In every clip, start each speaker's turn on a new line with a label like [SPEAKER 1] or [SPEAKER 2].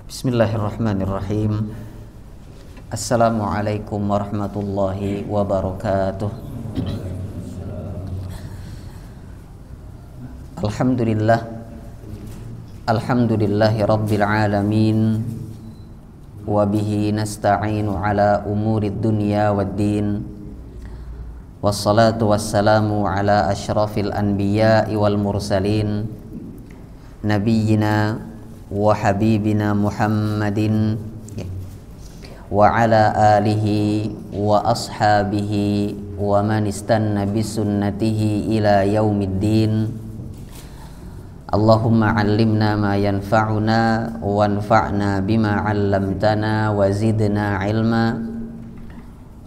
[SPEAKER 1] Bismillahirrahmanirrahim. Assalamualaikum warahmatullahi wabarakatuh. Alhamdulillah. Alhamdulillahi rabbil alamin. Wabihi nasta'inu ala umurid dunya waddin. Wassalatu wassalamu ala ashrafil anbiya'i wal mursalin. Nabiyyina wa habibina Muhammadin wa ala alihi wa ashabihi wa man istanna bisunnatihi ila yaumiddin. Allahumma 'allimna ma yanfa'una wanfa'na bima 'allamtana wa zidna 'ilma.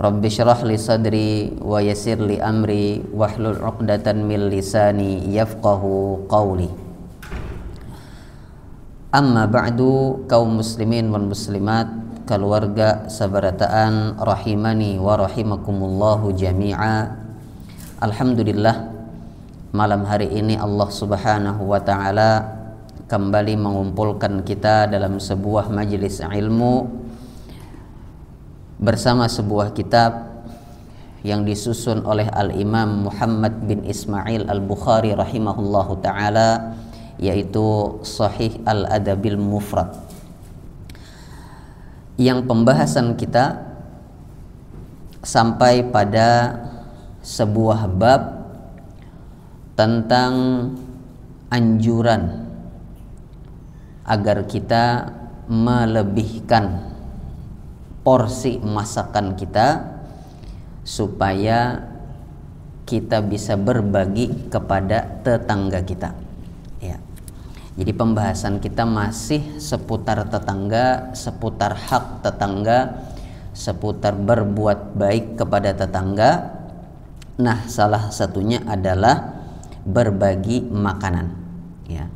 [SPEAKER 1] Rabbi shrah li sadri wa yassir li amri wahlul 'uqdatan min lisani yafqahu qawli. Amma ba'du, kaum muslimin wal muslimat, keluarga sabarataan rahimani wa rahimakumullahu jami'a. Alhamdulillah, malam hari ini Allah Subhanahu wa taala kembali mengumpulkan kita dalam sebuah majelis ilmu bersama sebuah kitab yang disusun oleh Al-Imam Muhammad bin Ismail Al-Bukhari rahimahullahu taala, yaitu Sahih Al-Adabil Mufrad, yang pembahasan kita sampai pada sebuah bab tentang anjuran agar kita melebihkan porsi masakan kita supaya kita bisa berbagi kepada tetangga kita. Jadi pembahasan kita masih seputar tetangga, seputar hak tetangga, seputar berbuat baik kepada tetangga. Nah, salah satunya adalah berbagi makanan. Ya.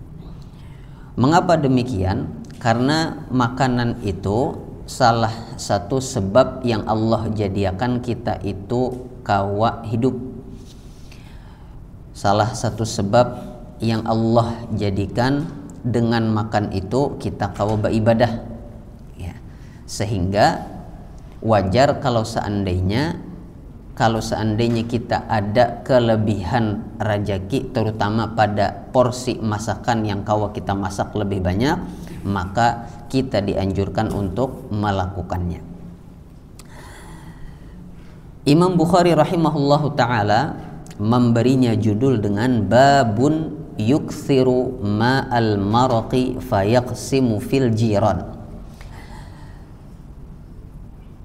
[SPEAKER 1] Mengapa demikian? Karena makanan itu salah satu sebab yang Allah jadikan kita itu kawa hidup. Salah satu sebab yang Allah jadikan dengan makan itu kita kawa beribadah, ya. Sehingga wajar kalau seandainya kita ada kelebihan rezeki, terutama pada porsi masakan yang kawa kita masak lebih banyak, maka kita dianjurkan untuk melakukannya. Imam Bukhari rahimahullahu taala memberinya judul dengan babun yukthiru ma'al maraqi fayaqsimu fil jiran.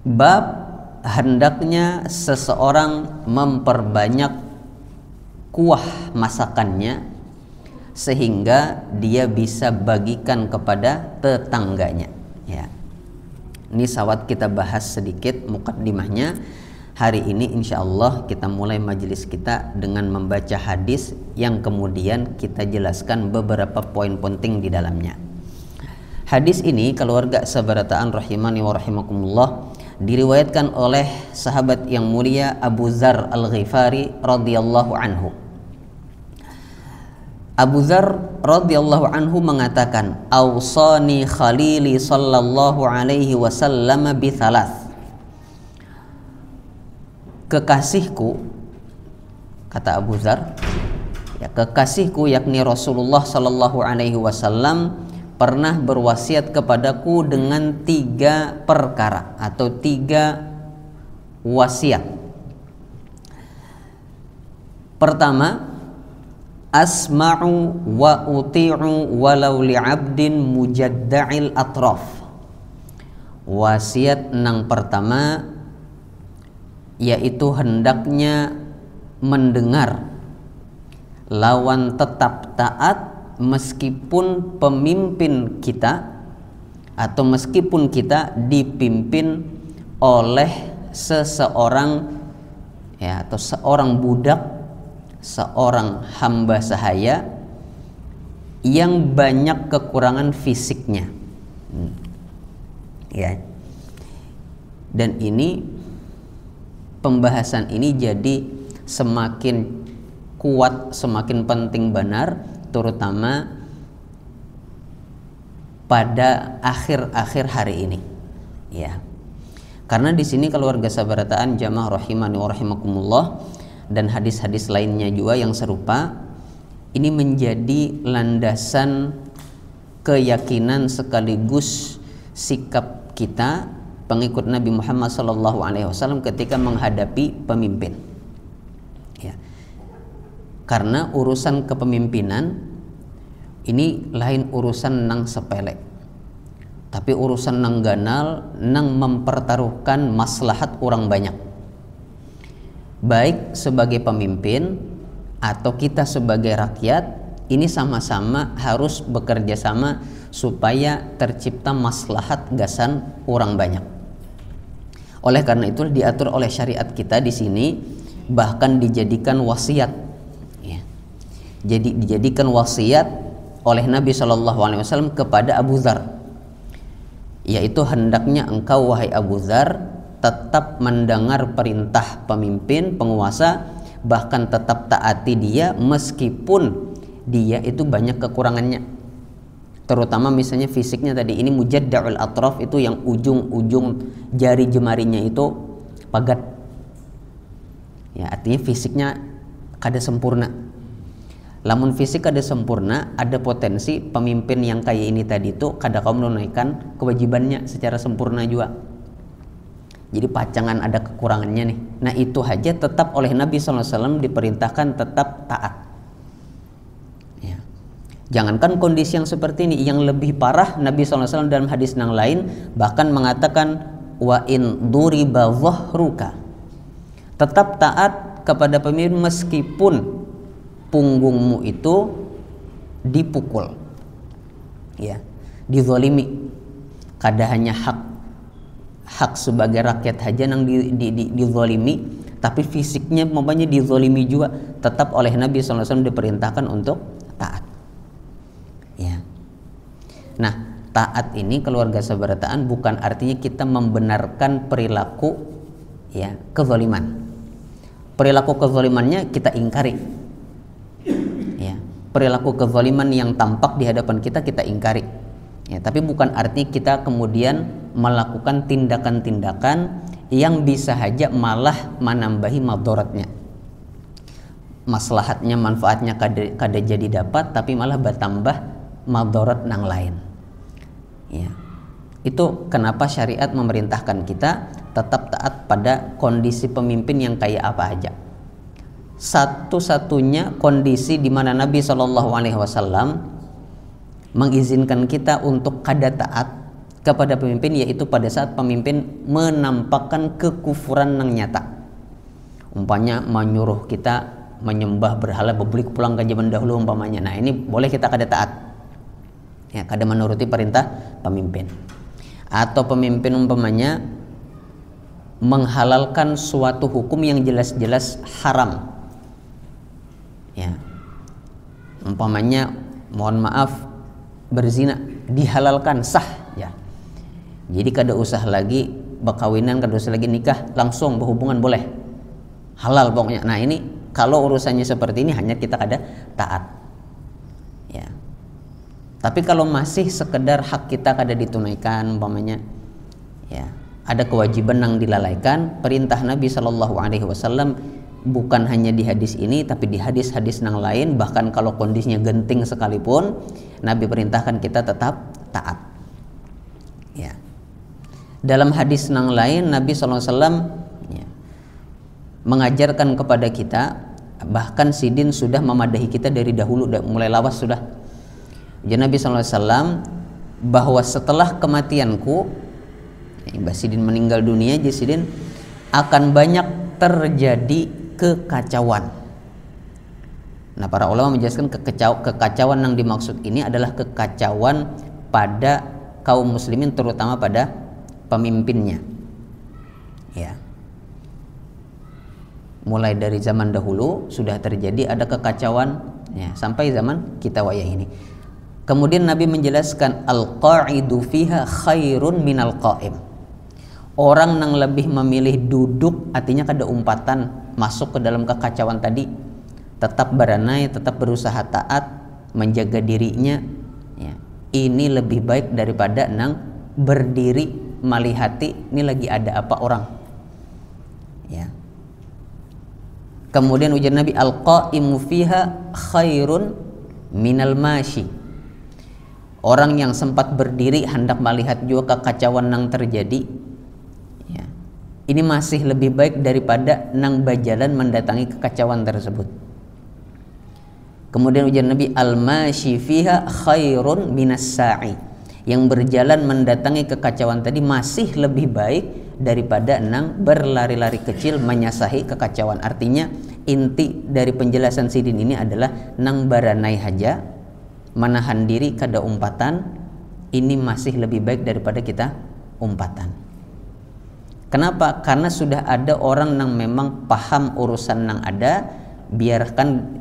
[SPEAKER 1] Bab hendaknya seseorang memperbanyak kuah masakannya sehingga dia bisa bagikan kepada tetangganya, ya. Ini sawat kita bahas sedikit mukaddimahnya. Hari ini insya Allah kita mulai majelis kita dengan membaca hadis yang kemudian kita jelaskan beberapa poin penting di dalamnya. Hadis ini, keluarga sabarataan rahimani wa rahimakumullah, diriwayatkan oleh sahabat yang mulia Abu Dzar Al-Ghifari radhiyallahu anhu. Abu Dzar radhiyallahu anhu mengatakan, "Awsani khalili sallallahu alaihi wasallam bi thalath." Kekasihku, kata Abu Dzar, ya, kekasihku yakni Rasulullah sallallahu alaihi wasallam pernah berwasiat kepadaku dengan 3 perkara atau 3 wasiat. Pertama, asma'u wa uti'u walau li'abdin mujadda'il atraf. Wasiat yang pertama yaitu hendaknya mendengar lawan tetap taat meskipun pemimpin kita atau meskipun kita dipimpin oleh seseorang, ya, atau seorang budak, seorang hamba sahaya yang banyak kekurangan fisiknya, ya. Dan ini pembahasan ini jadi semakin kuat, semakin penting benar, terutama pada akhir-akhir hari ini, ya. Karena di sini keluarga sabarataan jamaah rahimani wa rahimakumullah dan hadis-hadis lainnya juga yang serupa, ini menjadi landasan keyakinan sekaligus sikap kita pengikut Nabi Muhammad SAW ketika menghadapi pemimpin, ya. Karena urusan kepemimpinan ini lain urusan nang sepele, tapi urusan nang ganal, nang mempertaruhkan maslahat orang banyak, baik sebagai pemimpin atau kita sebagai rakyat. Ini sama-sama harus bekerja sama supaya tercipta maslahat gasan orang banyak. Oleh karena itu diatur oleh syariat kita di sini, bahkan dijadikan wasiat, ya. Jadi dijadikan wasiat oleh Nabi SAW kepada Abu Dzar, yaitu hendaknya engkau wahai Abu Dzar tetap mendengar perintah pemimpin, penguasa, bahkan tetap taati dia meskipun dia itu banyak kekurangannya, terutama misalnya fisiknya tadi. Ini mujadda'ul atraf, itu yang ujung-ujung jari jemarinya itu pagat, ya, artinya fisiknya kada sempurna. Lamun fisik kada sempurna, ada potensi pemimpin yang kayak ini tadi itu kada kaum menunaikan kewajibannya secara sempurna juga. Jadi pacangan ada kekurangannya nih. Nah itu aja tetap oleh Nabi SAW diperintahkan tetap taat. Ya. Jangankan kondisi yang seperti ini, yang lebih parah Nabi SAW dalam hadis yang lain bahkan mengatakan wa in duriba dhahruka, tetap taat kepada pemimpin meskipun punggungmu itu dipukul, ya, dizalimi. Kada hanya hak sebagai rakyat saja yang dizalimi, tapi fisiknya mamanya dizalimi juga, tetap oleh Nabi SAW diperintahkan untuk taat, ya. Nah taat ini keluarga sabarataan bukan artinya kita membenarkan perilaku, ya, kezaliman. Perilaku kezalimannya kita ingkari, ya. Perilaku kezaliman yang tampak di hadapan kita ingkari, ya. Tapi bukan arti kita kemudian melakukan tindakan-tindakan yang bisa saja malah menambahi madaratnya, maslahatnya, manfaatnya kada jadi dapat, tapi malah bertambah madarat nang lain, ya. Itu kenapa syariat memerintahkan kita tetap taat pada kondisi pemimpin yang kayak apa aja. Satu-satunya kondisi di mana Nabi SAW mengizinkan kita untuk kada taat kepada pemimpin, yaitu pada saat pemimpin menampakkan kekufuran yang nyata. Umpamanya menyuruh kita menyembah berhala, bebulik pulang ke zaman dahulu umpamanya. Nah ini boleh kita kada taat, ya, kada menuruti perintah pemimpin. Atau pemimpin umpamanya menghalalkan suatu hukum yang jelas-jelas haram, ya. Umpamanya mohon maaf berzina dihalalkan, sah, ya. Jadi kada usah lagi berkawinan, kada usah lagi nikah, langsung berhubungan boleh, halal pokoknya. Nah ini kalau urusannya seperti ini hanya kita kada taat, ya. Tapi kalau masih sekedar hak kita kada ditunaikan umpamanya, ya, ada kewajiban yang dilalaikan, perintah Nabi SAW bukan hanya di hadis ini tapi di hadis-hadis yang lain, bahkan kalau kondisinya genting sekalipun Nabi perintahkan kita tetap taat, ya. Dalam hadis yang lain Nabi SAW, ya, mengajarkan kepada kita, bahkan sidin sudah memadahi kita dari dahulu, mulai lawas sudah. Jadi Nabi SAW bahwa setelah kematianku, Mbah Sidin meninggal dunia, jadi Sidin akan banyak terjadi kekacauan. Nah para ulama menjelaskan kekacauan yang dimaksud ini adalah kekacauan pada kaum muslimin, terutama pada pemimpinnya, ya. Mulai dari zaman dahulu sudah terjadi ada kekacauan, ya, sampai zaman kita wayah ini. Kemudian Nabi menjelaskan al-qa'idu fiha khairun minal qa'im. Orang yang lebih memilih duduk, artinya kada umpatan masuk ke dalam kekacauan tadi, tetap beranai, tetap berusaha taat, menjaga dirinya, ya. ini lebih baik daripada nang berdiri malihati ini lagi ada apa orang. Ya. Kemudian ujar Nabi, al-qa'imu fiha khairun minal mashi. Orang yang sempat berdiri hendak melihat juga kekacauan yang terjadi, ya, ini masih lebih baik daripada nang bajalan mendatangi kekacauan tersebut. Kemudian ujar Nabi, al-mashi fiha khairun minas sa'i. Yang berjalan mendatangi kekacauan tadi masih lebih baik daripada nang berlari-lari kecil menyasahi kekacauan. Artinya inti dari penjelasan sidin ini adalah nang baranai haja, menahan diri kada umpatan, ini masih lebih baik daripada kita umpatan. Kenapa? Karena sudah ada orang yang memang paham urusan yang ada, biarkan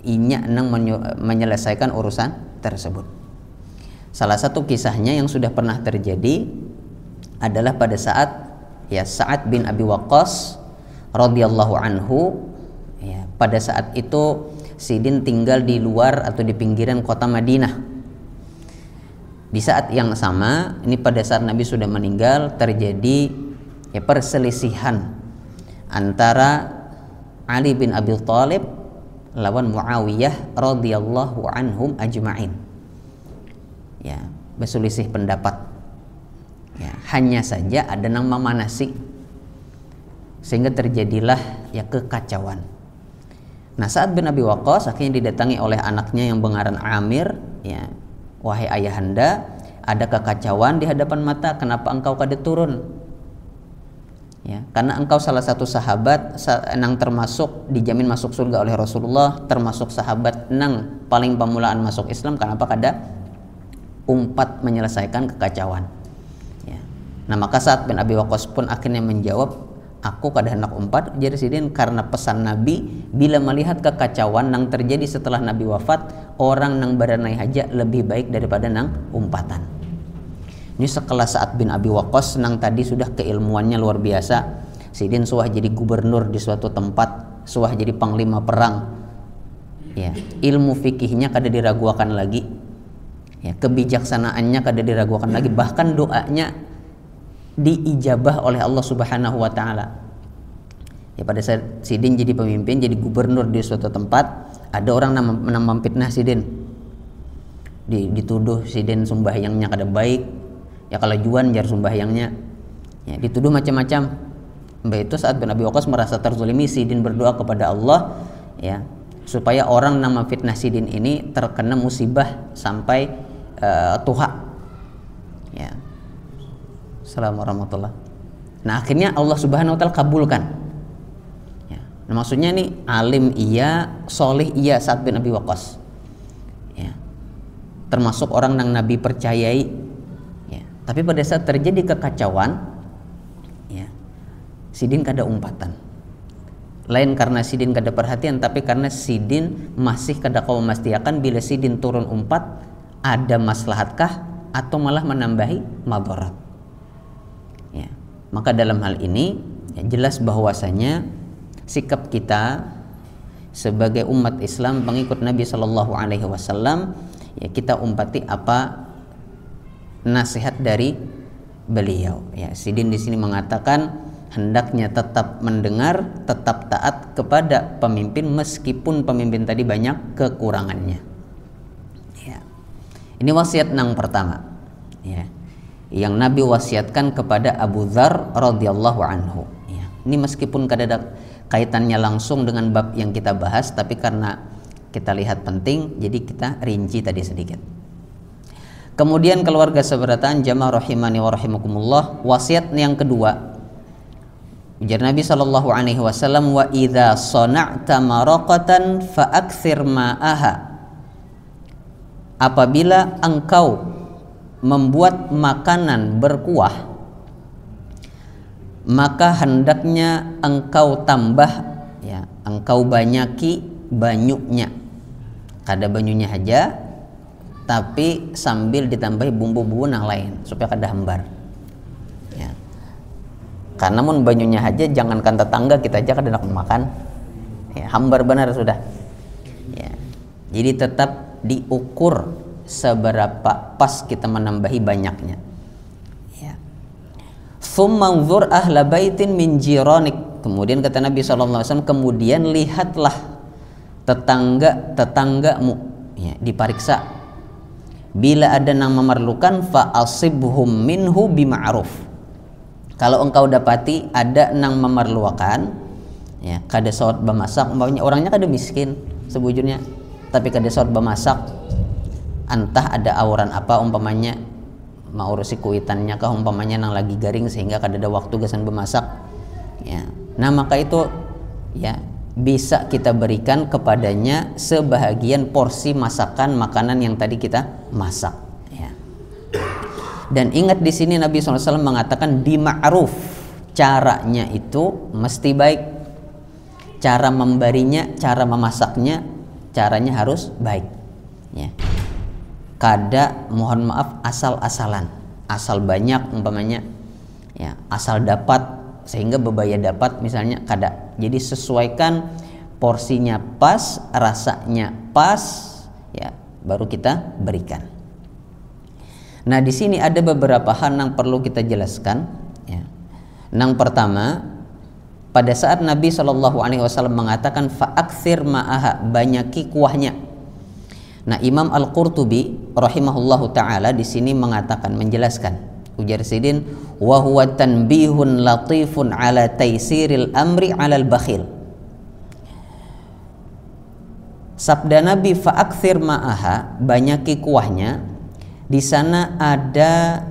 [SPEAKER 1] inya nang menyelesaikan urusan tersebut. Salah satu kisahnya yang sudah pernah terjadi adalah pada saat ya Sa'ad bin Abi Waqqas radhiyallahu anhu, ya, pada saat itu Sidin tinggal di luar atau di pinggiran kota Madinah. Di saat yang sama, ini pada saat Nabi sudah meninggal, terjadi ya perselisihan antara Ali bin Abi Thalib lawan Muawiyah radhiyallahu anhum ajma'in. Ya, berselisih pendapat. Ya, hanya saja ada yang memanasi sehingga terjadilah ya kekacauan. Nah, Sa'ad bin Abi Waqqas akhirnya didatangi oleh anaknya yang berngaran Amir, ya, wahai ayahanda, ada kekacauan di hadapan mata, kenapa engkau kada turun? Ya, karena engkau salah satu sahabat yang termasuk dijamin masuk surga oleh Rasulullah, termasuk sahabat yang paling pamulaan masuk Islam, kenapa kada umpat menyelesaikan kekacauan? Ya. Nah, maka Sa'ad bin Abi Waqqas pun akhirnya menjawab, aku kada hendak umpat, jadi Sidin, karena pesan Nabi bila melihat kekacauan yang terjadi setelah Nabi wafat, orang yang beranai haja lebih baik daripada nang umpatan. Ini sekelas Sa'ad bin Abi Waqqas nang tadi sudah keilmuannya luar biasa. Sidin suah jadi gubernur di suatu tempat, suah jadi panglima perang. Ya, ilmu fikihnya kada diragukan lagi. Ya, kebijaksanaannya kada diragukan lagi, bahkan doanya diijabah oleh Allah Subhanahu wa taala. Ya, pada saat Sidin jadi pemimpin, jadi gubernur di suatu tempat, ada orang yang memfitnah Sidin. Dituduh Sidin sembahyangnya kada baik. Ya, kalau juan jar sembahyangnya. Ya, dituduh macam-macam. Mbak itu Sa'ad bin Abi Waqqas merasa terzalimi, Sidin berdoa kepada Allah, ya, supaya orang yang memfitnah Sidin ini terkena musibah sampai tuha. Ya. Assalamualaikum warahmatullahi. Nah, akhirnya Allah Subhanahu wa taala kabulkan. Ya. Nah, maksudnya nih alim iya, solih iya Sa'ad bin Abi Waqqas. Ya. Termasuk orang yang Nabi percayai. Ya. Tapi pada saat terjadi kekacauan, ya, Sidin kada umpatan. Lain karena Sidin kada perhatian, tapi karena Sidin masih kada kau memastikan bila Sidin turun umpat ada maslahatkah atau malah menambahi madarat. Ya. Maka dalam hal ini ya, jelas bahwasanya sikap kita sebagai umat Islam pengikut Nabi Shallallahu Alaihi Wasallam, ya, kita umpati apa nasihat dari beliau. Ya, Sidin di sini mengatakan hendaknya tetap mendengar, tetap taat kepada pemimpin meskipun pemimpin tadi banyak kekurangannya. Ya. Ini wasiat yang pertama, ya, yang Nabi wasiatkan kepada Abu Dzar radhiyallahu anhu. Ya. Ini meskipun kada ada kaitannya langsung dengan bab yang kita bahas, tapi karena kita lihat penting, jadi kita rinci tadi sedikit. Kemudian keluarga seberatan jamaah rahimani wa rahimakumullah, wasiat yang kedua, ujar Nabi sallallahu alaihi wasallam, wa idza sana'ta maraqatan fa aktsir ma'aha. Apabila engkau membuat makanan berkuah, maka hendaknya engkau tambah, ya, engkau banyaki banyunya. Kada banyunya aja, tapi sambil ditambahi bumbu-bumbu yang lain supaya kada hambar. Ya. Karena mun banyunya aja, jangankan tetangga, kita aja kada nak makan. Ya, hambar benar sudah. Ya. Jadi tetap diukur, seberapa pas kita menambahi banyaknya. Ya. Tsumma anzur ahla baitin min jiranik. Kemudian kata Nabi SAW, kemudian lihatlah tetanggamu, ya, diperiksa. Bila ada yang memerlukan, fa asibhum minhu bima'ruf. Kalau engkau dapati ada yang memerlukan, ya, kada saat bemasak, umpamanya orangnya kada miskin sebujurnya, tapi kada saat bemasak, entah ada auran apa, umpamanya mau urusi kuitannya kah, umpamanya nang lagi garing sehingga kada ada waktu gasan bemasak, ya. Nah maka itu, ya, bisa kita berikan kepadanya sebahagian porsi masakan makanan yang tadi kita masak, ya. Dan ingat di sini Nabi SAW mengatakan bima'ruf, caranya itu mesti baik, cara memberinya, cara memasaknya, caranya harus baik, ya. Kada, mohon maaf, asal-asalan, asal banyak umpamanya, ya, asal dapat sehingga bebaya dapat misalnya, kada. Jadi sesuaikan porsinya pas, rasanya pas, ya, baru kita berikan. Nah di sini ada beberapa hal yang perlu kita jelaskan, ya. Yang pertama, pada saat Nabi SAW mengatakan fa'akthir ma'aha, banyaki kuahnya. Nah Imam Al-Qurtubi rahimahullahu taala di sini mengatakan, menjelaskan, ujar Sidin, wa huwa tanbihun latifun ala taisiril amri alal bakhil. Sabda Nabi fa'akthir ma'aha, banyaki kuahnya, di sana ada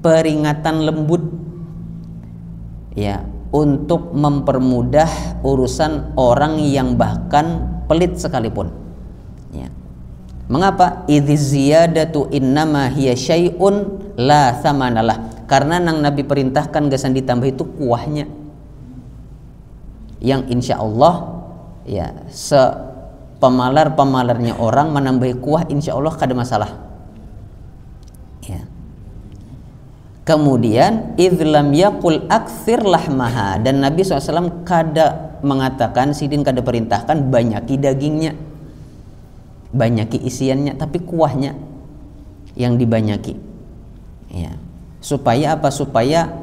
[SPEAKER 1] peringatan lembut, ya, untuk mempermudah urusan orang yang bahkan pelit sekalipun, ya. Mengapa? Idz ziyadatu innama hiya syai'un la thamanalah. Karena nang Nabi perintahkan gasan ditambah itu kuahnya, yang insya Allah, ya, pemalarnya orang menambah kuah insya Allah kada masalah, ya. Kemudian idlam yakul akthir lahmaha, dan Nabi SAW kada mengatakan, Sidin kada perintahkan banyaki dagingnya, banyaki isiannya, tapi kuahnya yang dibanyaki, ya. Supaya apa? Supaya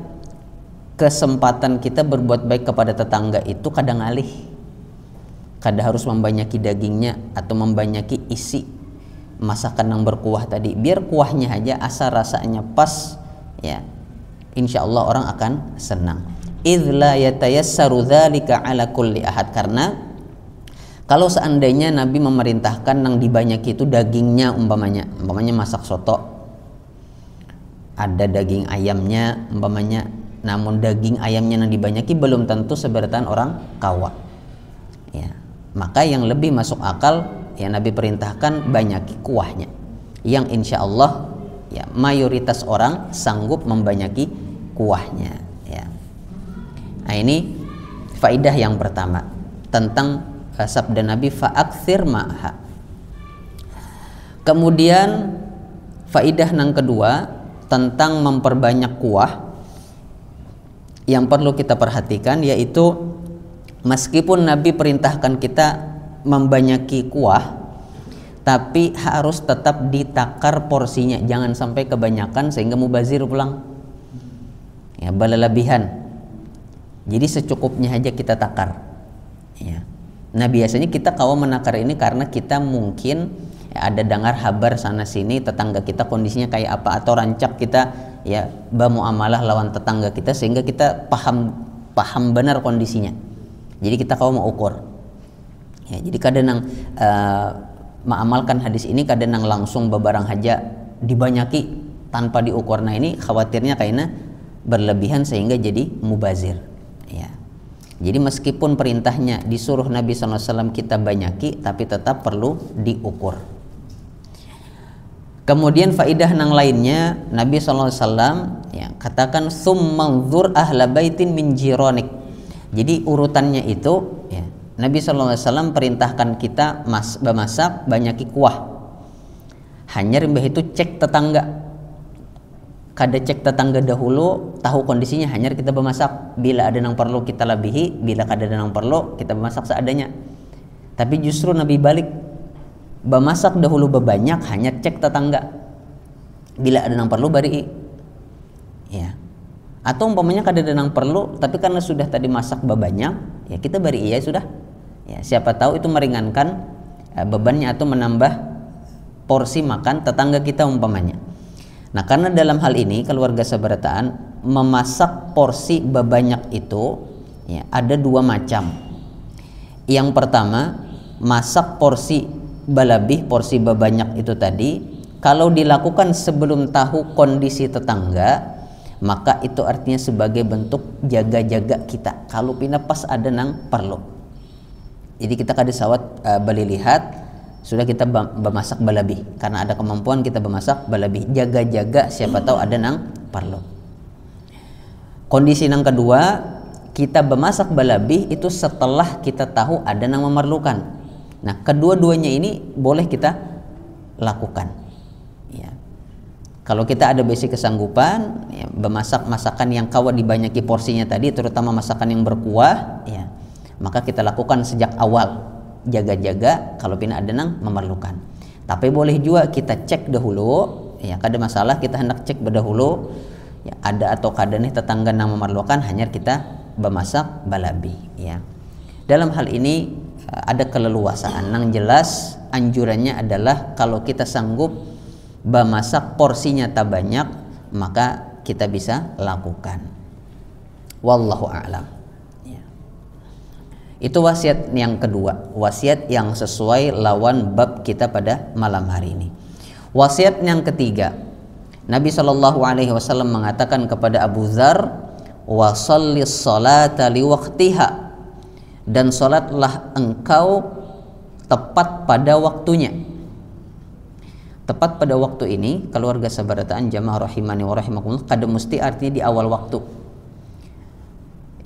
[SPEAKER 1] kesempatan kita berbuat baik kepada tetangga itu kada ngalih, kada harus membanyaki dagingnya atau membanyaki isi masakan yang berkuah tadi. Biar kuahnya aja, asal rasanya pas, ya, insya Allah orang akan senang. Idz la yatayassaru dzalika ala kulli ahad, karena kalau seandainya Nabi memerintahkan yang dibanyaki itu dagingnya, umpamanya masak soto, ada daging ayamnya umpamanya, namun daging ayamnya yang dibanyaki belum tentu seberatan orang kawa, ya. Maka yang lebih masuk akal, ya, Nabi perintahkan banyaki kuahnya, yang insya Allah, ya, mayoritas orang sanggup membanyaki kuahnya, ya. Nah ini faidah yang pertama tentang sabda Nabi fa'akthir ma'ha. Kemudian faidah yang kedua tentang memperbanyak kuah yang perlu kita perhatikan, yaitu meskipun Nabi perintahkan kita membanyaki kuah, tapi harus tetap ditakar porsinya, jangan sampai kebanyakan sehingga mubazir pulang, ya, berlebihan. Jadi secukupnya aja kita takar, ya. Nah biasanya kita kawa menakar ini karena kita mungkin, ya, ada dengar kabar sana sini tetangga kita kondisinya kayak apa, atau rancak kita, ya, bermuamalah lawan tetangga kita sehingga kita paham benar kondisinya. Jadi kita kawa mau ukur, ya. Jadi kadang mengamalkan hadis ini, kadang langsung bebarang haja dibanyaki tanpa diukur. Nah ini khawatirnya kayaknya berlebihan sehingga jadi mubazir, ya. Jadi meskipun perintahnya disuruh Nabi SAW kita banyaki, tapi tetap perlu diukur. Kemudian faidah yang lainnya, Nabi SAW, ya, katakan tsumma anzur ahla baitin min jiranik. Jadi urutannya itu, ya, Nabi SAW perintahkan kita memasak banyaki kuah. Hanya rimbah itu cek tetangga, kada cek tetangga dahulu, tahu kondisinya, hanya kita memasak. Bila ada yang perlu kita lebihi, bila kada ada yang perlu kita memasak seadanya. Tapi justru Nabi balik, Bemasak dahulu bebanyak, hanya cek tetangga. Bila ada yang perlu bari. Ya. Atau umpamanya kada ada yang perlu, tapi karena sudah tadi masak bebanyak, ya kita bari iya sudah. Ya, siapa tahu itu meringankan bebannya atau menambah porsi makan tetangga kita umpamanya. Nah, karena dalam hal ini keluarga sabarataan memasak porsi bebanyak itu ya, ada dua macam. Yang pertama, masak porsi balabih, porsi bebanyak itu tadi, kalau dilakukan sebelum tahu kondisi tetangga, maka itu artinya sebagai bentuk jaga-jaga kita. Kalau pina pas ada nang perlu. Jadi kita kada sawat bali lihat sudah kita bemasak balabih karena ada kemampuan kita bemasak balabih, jaga-jaga siapa tahu ada nang perlu. Kondisi yang kedua, kita bemasak balabih itu setelah kita tahu ada yang memerlukan. Nah, kedua-duanya ini boleh kita lakukan. Ya. Kalau kita ada basic kesanggupan, ya, bemasak masakan yang kawa dibanyaki porsinya tadi, terutama masakan yang berkuah, ya, maka kita lakukan sejak awal, jaga-jaga kalau pina ada yang memerlukan. Tapi boleh juga kita cek dahulu, ya, kada masalah kita hendak cek berdahulu. Ya, ada atau kada nih tetangga yang memerlukan, hanya kita bemasak balabih. Ya. Dalam hal ini ada keleluasaan. Yang jelas anjurannya adalah kalau kita sanggup bemasak porsinya tak banyak, maka kita bisa lakukan. Wallahu a'lam. Ya. Itu wasiat yang kedua, wasiat yang sesuai lawan bab kita pada malam hari ini. Wasiat yang ketiga, Nabi SAW mengatakan kepada Abu Dzar, wa shallis salata liwaqtiha, dan salatlah engkau tepat pada waktunya. Tepat pada waktu ini, keluarga sabarataan jamaah rahimani wa rahimakumullah, kada mesti artinya di awal waktu.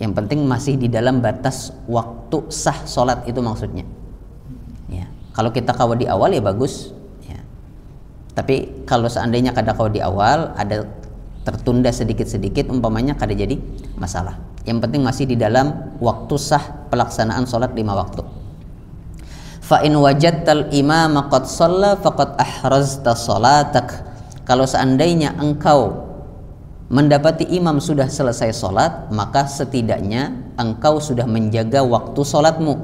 [SPEAKER 1] Yang penting masih di dalam batas waktu sah salat, itu maksudnya. Ya. Kalau kita kawa di awal ya bagus. Ya. Tapi kalau seandainya kada kawa di awal, ada tertunda sedikit-sedikit umpamanya, kada jadi masalah. Yang penting masih di dalam waktu sah pelaksanaan salat 5 waktu. Fa in wajadtal imama qad shalla faqad ahrazta salatak. Kalau seandainya engkau mendapati imam sudah selesai salat, maka setidaknya engkau sudah menjaga waktu salatmu.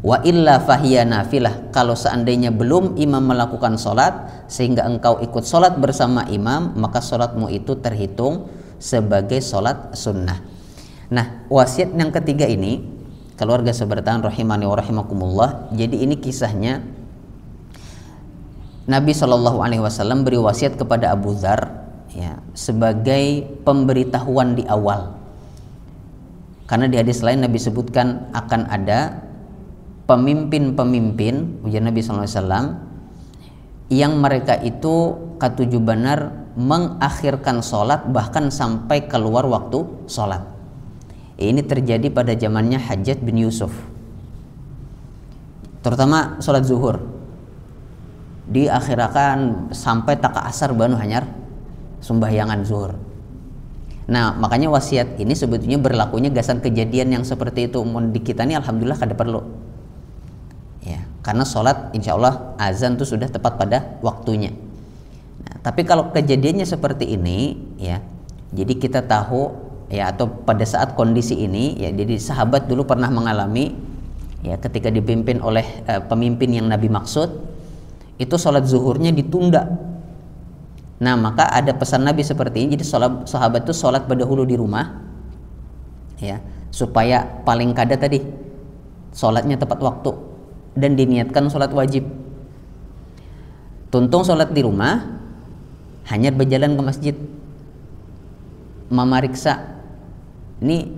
[SPEAKER 1] Wa illa fahiya nafilah. Kalau seandainya belum imam melakukan salat sehingga engkau ikut salat bersama imam, maka salatmu itu terhitung sebagai salat sunnah. Nah, wasiat yang ketiga ini, keluarga sabarataan rahimani wa rahimakumullah, jadi ini kisahnya Nabi SAW beri wasiat kepada Abu Dzar, ya, sebagai pemberitahuan di awal. Karena di hadis lain Nabi sebutkan akan ada pemimpin-pemimpin, ujar Nabi SAW, yang mereka itu katuju benar mengakhirkan sholat bahkan sampai keluar waktu sholat. Ini terjadi pada zamannya Hajjaj bin Yusuf, terutama sholat zuhur diakhirkan sampai taka asar banu hanyar sembahyangan zuhur. Nah, makanya wasiat ini sebetulnya berlakunya gasan kejadian yang seperti itu. Di kita ini alhamdulillah kada perlu, ya, karena sholat insya Allah azan itu sudah tepat pada waktunya. Nah, tapi kalau kejadiannya seperti ini, ya, jadi kita tahu, ya, atau pada saat kondisi ini, ya, jadi sahabat dulu pernah mengalami, ya, ketika dipimpin oleh pemimpin yang Nabi maksud, itu sholat zuhurnya ditunda. Nah, maka ada pesan Nabi seperti ini. Jadi sahabat itu sholat berdahulu di rumah, ya, supaya paling kada tadi sholatnya tepat waktu dan diniatkan sholat wajib. Tuntung sholat di rumah, hanya berjalan ke masjid, memeriksa ini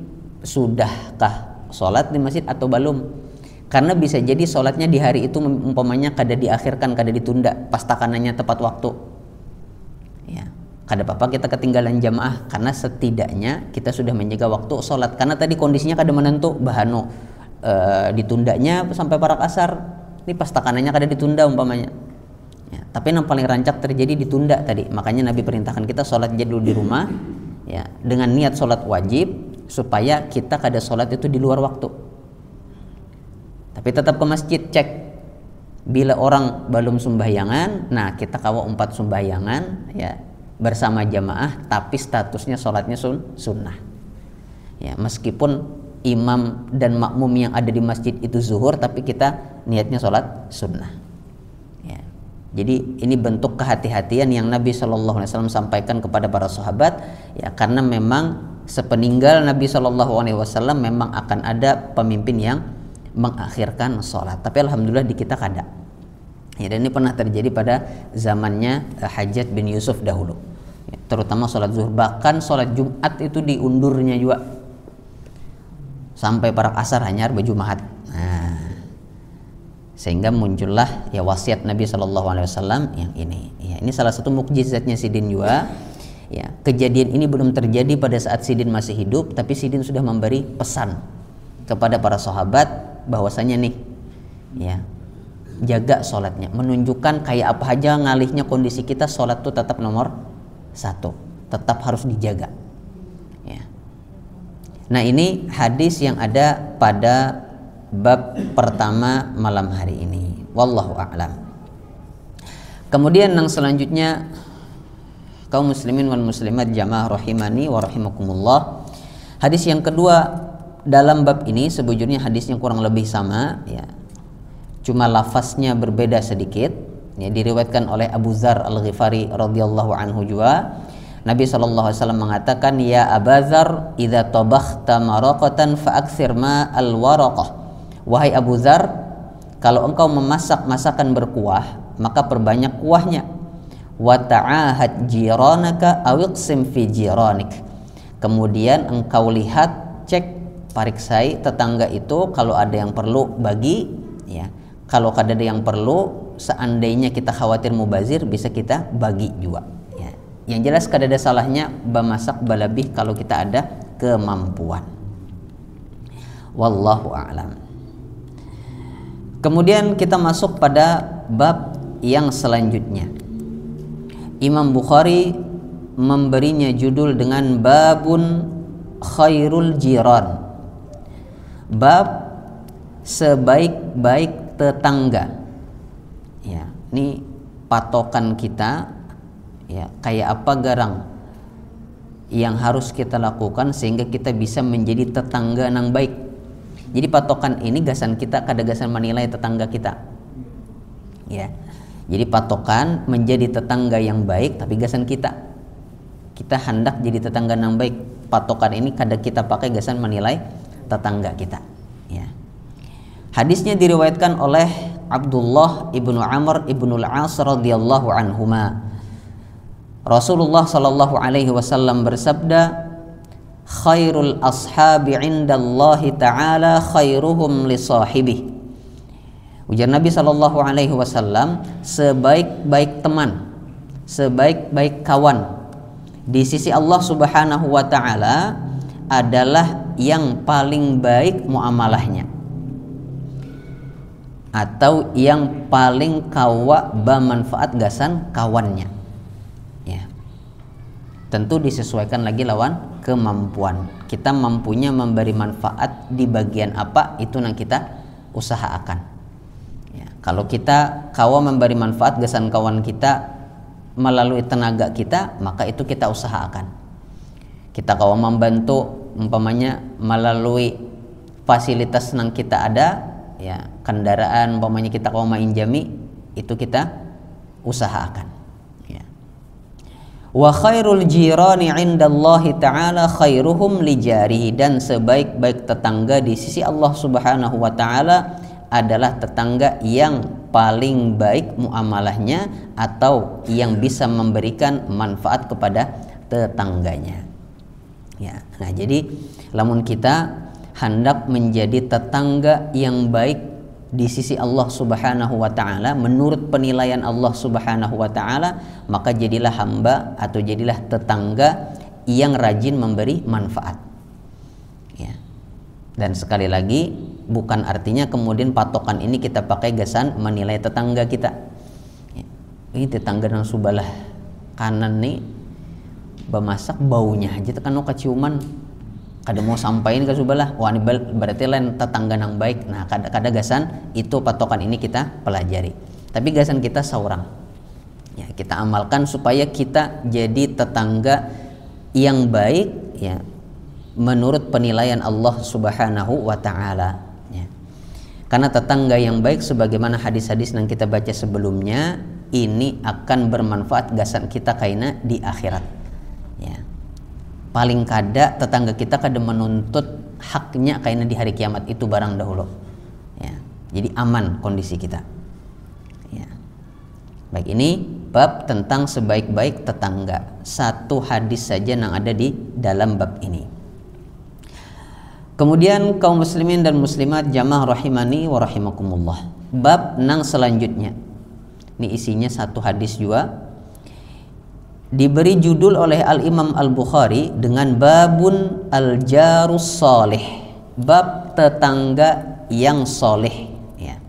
[SPEAKER 1] sudahkah sholat di masjid atau belum. Karena bisa jadi sholatnya di hari itu umpamanya kada diakhirkan, kada ditunda, pas takanannya tepat waktu, ya, kada apa-apa kita ketinggalan jamaah, karena setidaknya kita sudah menjaga waktu sholat. Karena tadi kondisinya kada menentu, bahano ditundanya sampai parak asar, ini pas takanannya kada ditunda umpamanya, ya, tapi yang paling rancak terjadi ditunda tadi. Makanya Nabi perintahkan kita sholat dulu di rumah, ya, dengan niat sholat wajib, supaya kita kada sholat itu di luar waktu. Tapi tetap ke masjid, cek Bila orang belum sembahyangan, nah kita kawa 4 sembahyangan ya bersama jamaah, tapi statusnya sholatnya sunnah. Ya, meskipun imam dan makmum yang ada di masjid itu zuhur, tapi kita niatnya sholat sunnah. Ya. Jadi ini bentuk kehati-hatian yang Nabi SAW sampaikan kepada para sahabat, ya, karena memang sepeninggal Nabi SAW memang akan ada pemimpin yang mengakhirkan sholat. Tapi alhamdulillah di kita kada. Ya, dan ini pernah terjadi pada zamannya Hajjaj bin Yusuf dahulu. Ya, terutama sholat zuhur, bahkan sholat Jumat itu diundurnya juga sampai para asar hanya berjumaat. Nah, sehingga muncullah ya wasiat Nabi SAW yang ini. Ya, ini salah satu mukjizatnya Sidin juga. Ya, kejadian ini belum terjadi pada saat Sidin masih hidup, tapi Sidin sudah memberi pesan kepada para sahabat bahwasanya nih, ya, jaga sholatnya, menunjukkan kayak apa aja ngalihnya kondisi kita, sholat itu tetap nomor 1, tetap harus dijaga. Ya. Nah, ini hadis yang ada pada bab pertama malam hari ini. Wallahu a'lam. Kemudian yang selanjutnya, kaum muslimin wal muslimat jamaah rahimani wa rahimakumullah. Hadis yang kedua dalam bab ini sebujurnya hadisnya kurang lebih sama, ya. Cuma lafaznya berbeda sedikit. Ya, diriwayatkan oleh Abu Dzar Al-Ghifari radhiyallahu anhu juga. Nabi SAW mengatakan, ya Abu Dzar, idza tabakhta maraqatan fa'aktsir ma al-waraqah. Wahai Abu Dzar, kalau engkau memasak masakan berkuah, maka perbanyak kuahnya. Wa ta'ahad jiranaka aw iqsim fi jiranik. Kemudian engkau lihat, cek, pariksai tetangga itu, kalau ada yang perlu bagi, ya. Kalau ada yang perlu, seandainya kita khawatir mubazir, bisa kita bagi juga. Ya. Yang jelas kada ada salahnya bemasak balabih kalau kita ada kemampuan. Wallahu a'lam. Kemudian kita masuk pada bab yang selanjutnya. Imam Bukhari memberinya judul dengan babun khairul jiran. Bab sebaik-baik tetangga. Ya, ini patokan kita, ya, kayak apa garang yang harus kita lakukan sehingga kita bisa menjadi tetangga yang baik. Jadi patokan ini gasan kita, kada gasan menilai tetangga kita. Ya. Jadi patokan menjadi tetangga yang baik, tapi gasan kita. Kita hendak jadi tetangga yang baik. Patokan ini kada kita pakai gasan menilai tetangga kita. Ya. Hadisnya diriwayatkan oleh Abdullah ibnu Amr ibnu al-As radhiyallahu anhuma. Rasulullah sallallahu alaihi wasallam bersabda, khairul ashabi indallahi ta'ala khairuhum li sahibih. Ujar Nabi sallallahu alaihi wasallam, sebaik-baik teman, sebaik-baik kawan di sisi Allah Subhanahu wa taala adalah yang paling baik muamalahnya, atau yang paling kawa bermanfaat gasan kawannya. Ya. Tentu disesuaikan lagi lawan kemampuan. Kita mampunya memberi manfaat di bagian apa, itu yang kita usahakan. Ya. Kalau kita kawa memberi manfaat gasan kawan kita melalui tenaga kita, maka itu kita usahakan. Kita kawa membantu umpamanya melalui fasilitas yang kita ada, ya, kendaraan umpamanya kita kawa mainjami, itu kita usahakan. Ya. Wa khairul jirani indallahi ta'ala khairuhum li jarihi, dan sebaik-baik tetangga di sisi Allah Subhanahu wa taala adalah tetangga yang paling baik muamalahnya atau yang bisa memberikan manfaat kepada tetangganya. Ya. Nah, jadi lamun kita hendak menjadi tetangga yang baik di sisi Allah Subhanahu wa taala menurut penilaian Allah Subhanahu wa taala, maka jadilah hamba atau jadilah tetangga yang rajin memberi manfaat. Ya. Dan sekali lagi, bukan artinya kemudian patokan ini kita pakai gasan menilai tetangga kita. Ya. Ini tetangga yang sebelah kanan nih bemasak baunya aja tekan no kaciuman, kada mau sampaikan ke subalah, wah ini berarti lain tetangga nang baik. Nah kada gasan itu patokan ini kita pelajari, tapi gasan kita seorang ya, kita amalkan supaya kita jadi tetangga yang baik ya, menurut penilaian Allah Subhanahu wa taala ya. Karena tetangga yang baik sebagaimana hadis-hadis yang kita baca sebelumnya ini akan bermanfaat gasan kita kaina di akhirat ya. Paling kada tetangga kita kada menuntut haknya kaina di hari kiamat itu barang dahulu ya. Jadi aman kondisi kita ya. Baik, ini bab tentang sebaik-baik tetangga. Satu hadis saja yang ada di dalam bab ini. Kemudian kaum muslimin dan muslimat jamaah rahimani wa rahimakumullah. Bab nang selanjutnya. Ini isinya satu hadis juga. Diberi judul oleh Al-Imam Al-Bukhari dengan babun al-jarus soleh, bab tetangga yang soleh ya.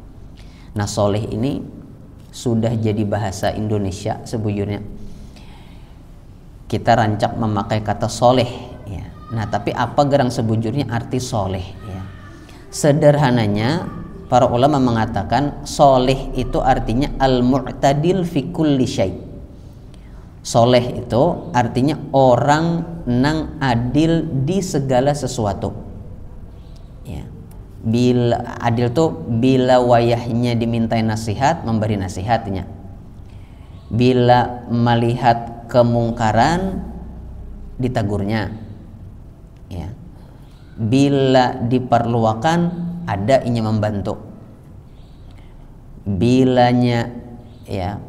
[SPEAKER 1] Nah soleh ini sudah jadi bahasa Indonesia sebujurnya. Kita rancak memakai kata soleh ya. Nah tapi apa gerang sebujurnya arti soleh ya. Sederhananya para ulama mengatakan soleh itu artinya al-mu'tadil fi kulli syai'. Soleh itu artinya orang nang adil di segala sesuatu ya. Bila adil tuh bila wayahnya dimintai nasihat memberi nasihatnya, bila melihat kemungkaran ditagurnya ya, bila diperlukan ada inya membantu, bilanya ya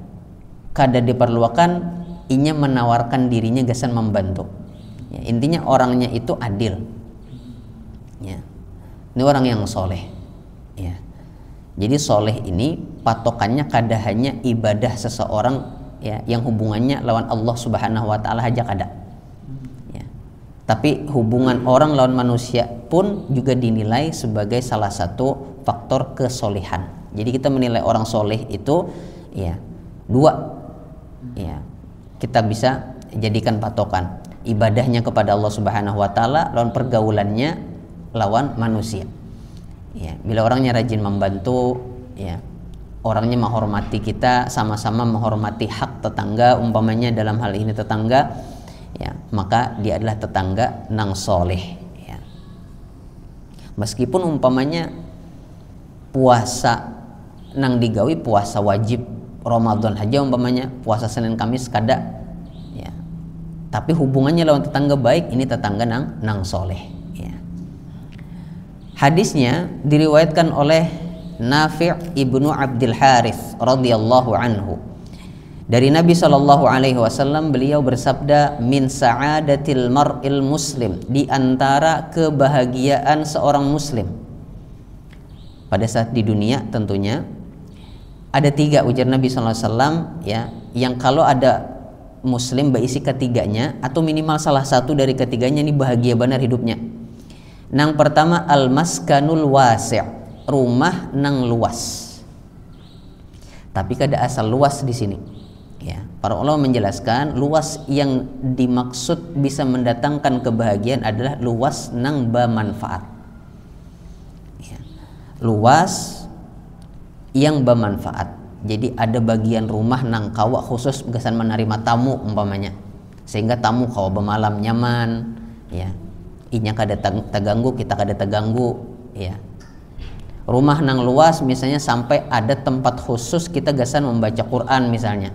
[SPEAKER 1] kada diperlukan inya menawarkan dirinya gasan membantu ya, intinya orangnya itu adil ya. Ini orang yang soleh ya. Jadi soleh ini patokannya kada hanya ibadah seseorang ya, yang hubungannya lawan Allah Subhanahu wa taala aja kada ya. Tapi hubungan orang lawan manusia pun juga dinilai sebagai salah satu faktor kesolehan. Jadi kita menilai orang soleh itu ya dua ya, kita bisa jadikan patokan ibadahnya kepada Allah Subhanahu wa taala lawan pergaulannya lawan manusia ya. Bila orangnya rajin membantu ya, orangnya menghormati kita, sama-sama menghormati hak tetangga umpamanya dalam hal ini tetangga ya, maka dia adalah tetangga nang soleh ya. Meskipun umpamanya puasa nang digawi puasa wajib Ramadan aja umpamanya puasa Senin Kamis kada ya, tapi hubungannya lawan tetangga baik, ini tetangga nang soleh ya. Hadisnya diriwayatkan oleh Nafi' ibnu Abdul Harith radhiyallahu anhu dari Nabi SAW. Beliau bersabda, min sa'adatil mar'il muslim, di antara kebahagiaan seorang muslim pada saat di dunia tentunya ada tiga, ujar Nabi SAW ya, yang kalau ada muslim berisi ketiganya atau minimal salah satu dari ketiganya ini bahagia benar hidupnya. Nang pertama al-maskanul wasi', rumah nang luas. Tapi kada asal luas di sini ya. Para ulama menjelaskan luas yang dimaksud bisa mendatangkan kebahagiaan adalah luas nang bermanfaat ya. Luas yang bermanfaat. Jadi ada bagian rumah nang kawa khusus gasan menerima tamu umpamanya, sehingga tamu kawa bermalam nyaman ya, inya kada terganggu, kita kada terganggu ya. Rumah nang luas misalnya sampai ada tempat khusus kita gasan membaca Quran misalnya.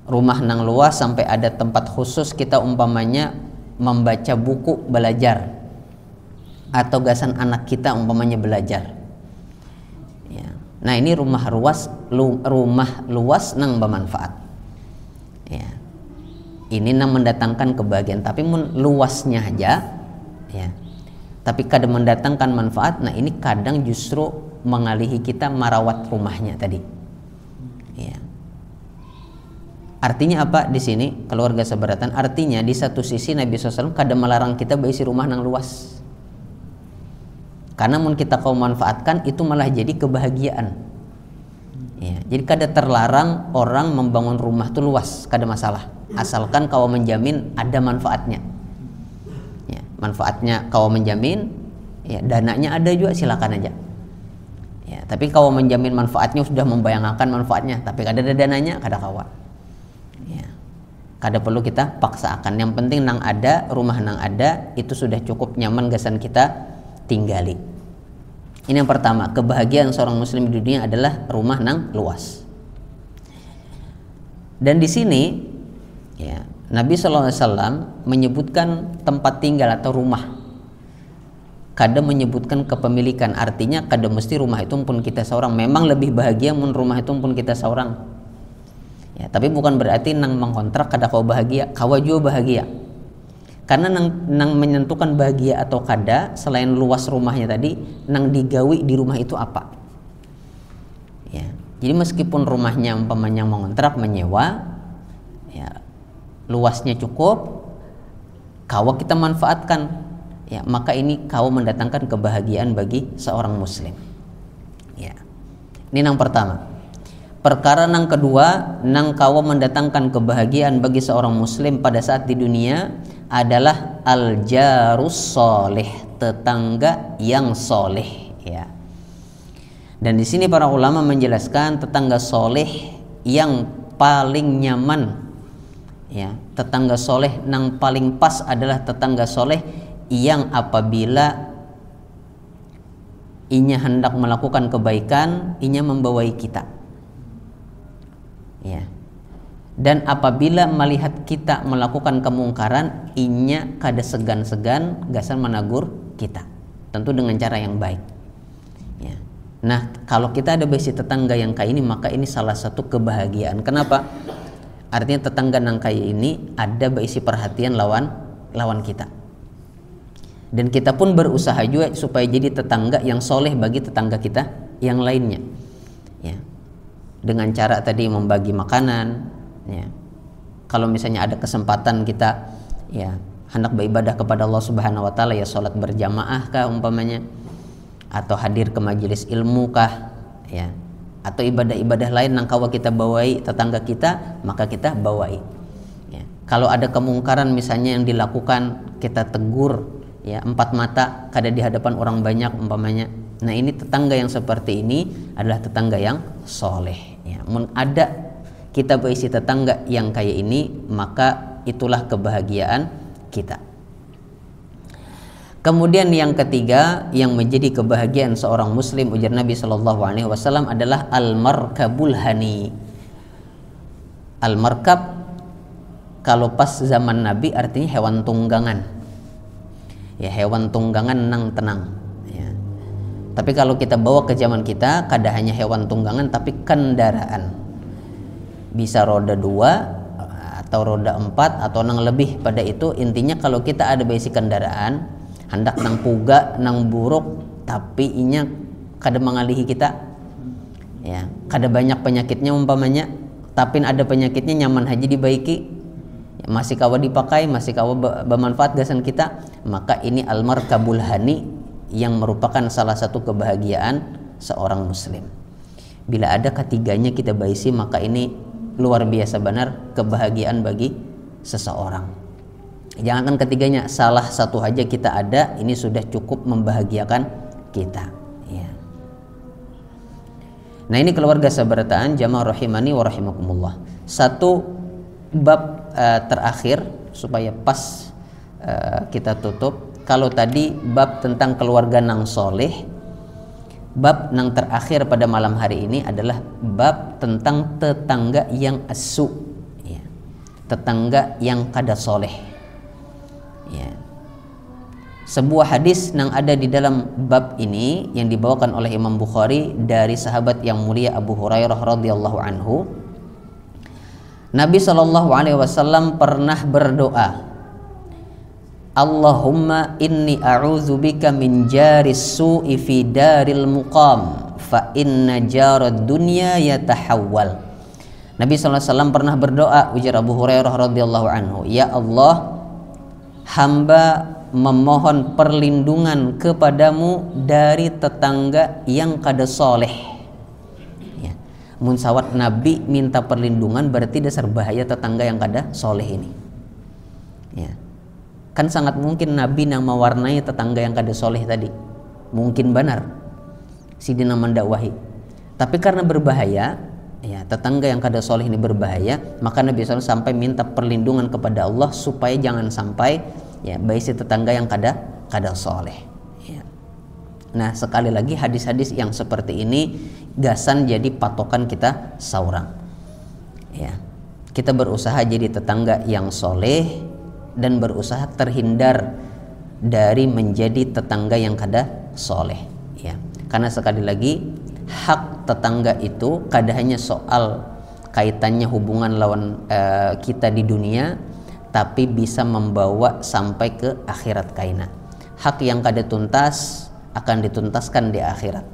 [SPEAKER 1] Rumah nang luas sampai ada tempat khusus kita umpamanya membaca buku belajar, atau gasan anak kita umpamanya belajar ya. Nah ini rumah luas nang bermanfaat ya. Ini nang mendatangkan kebahagiaan, tapi luasnya aja ya, tapi kadang mendatangkan manfaat. Nah ini kadang justru mengalihi kita merawat rumahnya tadi ya. Artinya apa di sini keluarga seberatan? Artinya di satu sisi Nabi SAW kadang melarang kita berisi rumah nang luas, karena mun kita kau manfaatkan itu malah jadi kebahagiaan ya. Jadi kada terlarang orang membangun rumah itu luas, kada masalah, asalkan kau menjamin ada manfaatnya ya. manfaatnya kau menjamin, ya dananya ada juga silakan aja. Ya, tapi kau menjamin manfaatnya sudah membayangkan manfaatnya, tapi kada ada dananya kada kawa. Ya. Kada perlu kita paksakan. Yang penting nang ada, rumah nang ada, itu sudah cukup nyaman gasan kita tinggali. Ini yang pertama, kebahagiaan seorang muslim di dunia adalah rumah nang luas. Dan di sini ya, Nabi SAW menyebutkan tempat tinggal atau rumah. Kada menyebutkan kepemilikan, artinya kada mesti rumah itu pun kita seorang. Memang lebih bahagia mun rumah itu pun kita seorang. Ya, tapi bukan berarti nang mengkontrak kada kau bahagia, kawa juga bahagia. Karena nang menentukan bahagia atau kada selain luas rumahnya tadi, nang digawi di rumah itu apa. Ya, jadi meskipun rumahnya umpamanya mengontrak, menyewa, ya, luasnya cukup, kawa kita manfaatkan. Ya, maka ini kau mendatangkan kebahagiaan bagi seorang muslim. Ya. Ini yang pertama. Perkara yang kedua, nang kau mendatangkan kebahagiaan bagi seorang muslim pada saat di dunia adalah al-jarus soleh, tetangga yang soleh. Ya. Dan di sini para ulama menjelaskan tetangga soleh yang paling nyaman. Ya, tetangga soleh nang paling pas adalah tetangga soleh yang apabila inya hendak melakukan kebaikan, inya membawai kita. Ya. Dan apabila melihat kita melakukan kemungkaran, inya kada segan-segan gasan menegur kita. Tentu dengan cara yang baik. Ya. Nah, kalau kita ada besi tetangga yang kayak ini, maka ini salah satu kebahagiaan. Kenapa? Artinya tetangga nang kayak ini ada besi perhatian lawan kita. Dan kita pun berusaha juga supaya jadi tetangga yang soleh bagi tetangga kita yang lainnya. Ya. Dengan cara tadi membagi makanan. Ya. Kalau misalnya ada kesempatan kita ya hendak beribadah kepada Allah Subhanahu Wa Taala, ya sholat berjamaah kah umpamanya, atau hadir ke majelis ilmu kah, ya, atau ibadah-ibadah lain nang kawa kita bawai tetangga kita, maka kita bawai. Ya. Kalau ada kemungkaran misalnya yang dilakukan, kita tegur. Ya, empat mata kada di hadapan orang banyak umpamanya. Nah, ini tetangga yang seperti ini adalah tetangga yang soleh. Ya, ada kita berisi tetangga yang kayak ini, maka itulah kebahagiaan kita. Kemudian yang ketiga yang menjadi kebahagiaan seorang muslim, ujar Nabi SAW, adalah al-markabul hani. Al-markab kalau pas zaman Nabi artinya hewan tunggangan. Ya, hewan tunggangan nang tenang. Ya. Tapi kalau kita bawa ke zaman kita, kada hanya hewan tunggangan tapi kendaraan. Bisa roda 2 atau roda 4 atau nang lebih pada itu. Intinya kalau kita ada basic kendaraan, hendak nang puga, nang buruk, tapi inya kada mengalihi kita. Ya, kada banyak penyakitnya umpamanya, tapi ada penyakitnya nyaman haji dibaiki. Masih kawa dipakai, masih kawa bermanfaat gasan kita, maka ini al-markabul hani yang merupakan salah satu kebahagiaan seorang muslim. Bila ada ketiganya kita baisi, maka ini luar biasa benar kebahagiaan bagi seseorang. Jangankan ketiganya, salah satu aja kita ada, ini sudah cukup membahagiakan kita. Ya. Nah, ini keluarga sabarataan jamaah rahimani wa rahimakumullah. Satu bab terakhir supaya pas kita tutup. Kalau tadi bab tentang keluarga nang soleh, bab nang terakhir pada malam hari ini adalah bab tentang tetangga yang asu, ya. Tetangga yang kada soleh. Ya. Sebuah hadis yang ada di dalam bab ini yang dibawakan oleh Imam Bukhari dari sahabat yang mulia Abu Hurairah radhiyallahu anhu. Nabi SAW pernah berdoa, Allahumma inni a'udzubika min jaris su'i fi daril muqam fa inna jarad dunya yatahawwal. Nabi SAW pernah berdoa, ujar Abu Hurairah radhiyallahu anhu, ya Allah, hamba memohon perlindungan kepadamu dari tetangga yang kada soleh. Munsawat Nabi minta perlindungan berarti dasar bahaya tetangga yang kada soleh ini. Ya. Kan sangat mungkin Nabi yang mewarnai tetangga yang kada soleh tadi, mungkin benar sidina mendakwahi, tapi karena berbahaya, ya tetangga yang kada soleh ini berbahaya, maka Nabi SAW sampai minta perlindungan kepada Allah supaya jangan sampai ya baik si tetangga yang kada soleh. Ya. Nah sekali lagi hadis-hadis yang seperti ini gasan jadi patokan kita saurang. Ya. Kita berusaha jadi tetangga yang soleh dan berusaha terhindar dari menjadi tetangga yang kada soleh. Ya. Karena sekali lagi hak tetangga itu kada hanya soal kaitannya hubungan lawan kita di dunia, tapi bisa membawa sampai ke akhirat kaina. Hak yang kada tuntas akan dituntaskan di akhirat.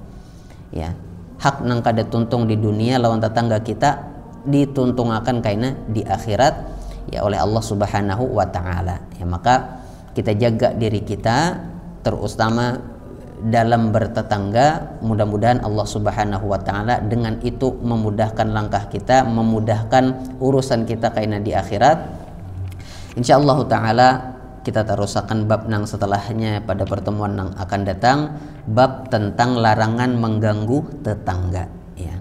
[SPEAKER 1] Ya. Hak nang kada tuntung di dunia lawan tetangga kita dituntung akan kaina di akhirat ya oleh Allah Subhanahu wa taala. Ya, maka kita jaga diri kita terutama dalam bertetangga, mudah-mudahan Allah Subhanahu wa taala dengan itu memudahkan langkah kita, memudahkan urusan kita kaina di akhirat. Insyaallah taala kita terusakan bab nang setelahnya pada pertemuan yang akan datang, bab tentang larangan mengganggu tetangga. Ya.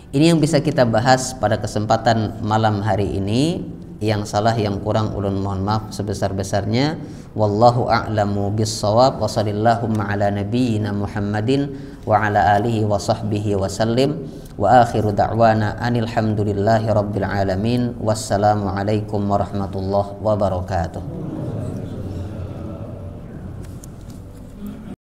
[SPEAKER 1] Ini yang bisa kita bahas pada kesempatan malam hari ini. Yang salah yang kurang ulun mohon maaf sebesar-besarnya. Wallahu a'lamu bis-shawab wa sallallahu ala nabiyyina Muhammadin wa ala alihi wa sahbihi wa sallim wa akhiru da'wana anil hamdulillahi rabbil alamin. Wassalamu alaikum warahmatullahi wabarakatuh.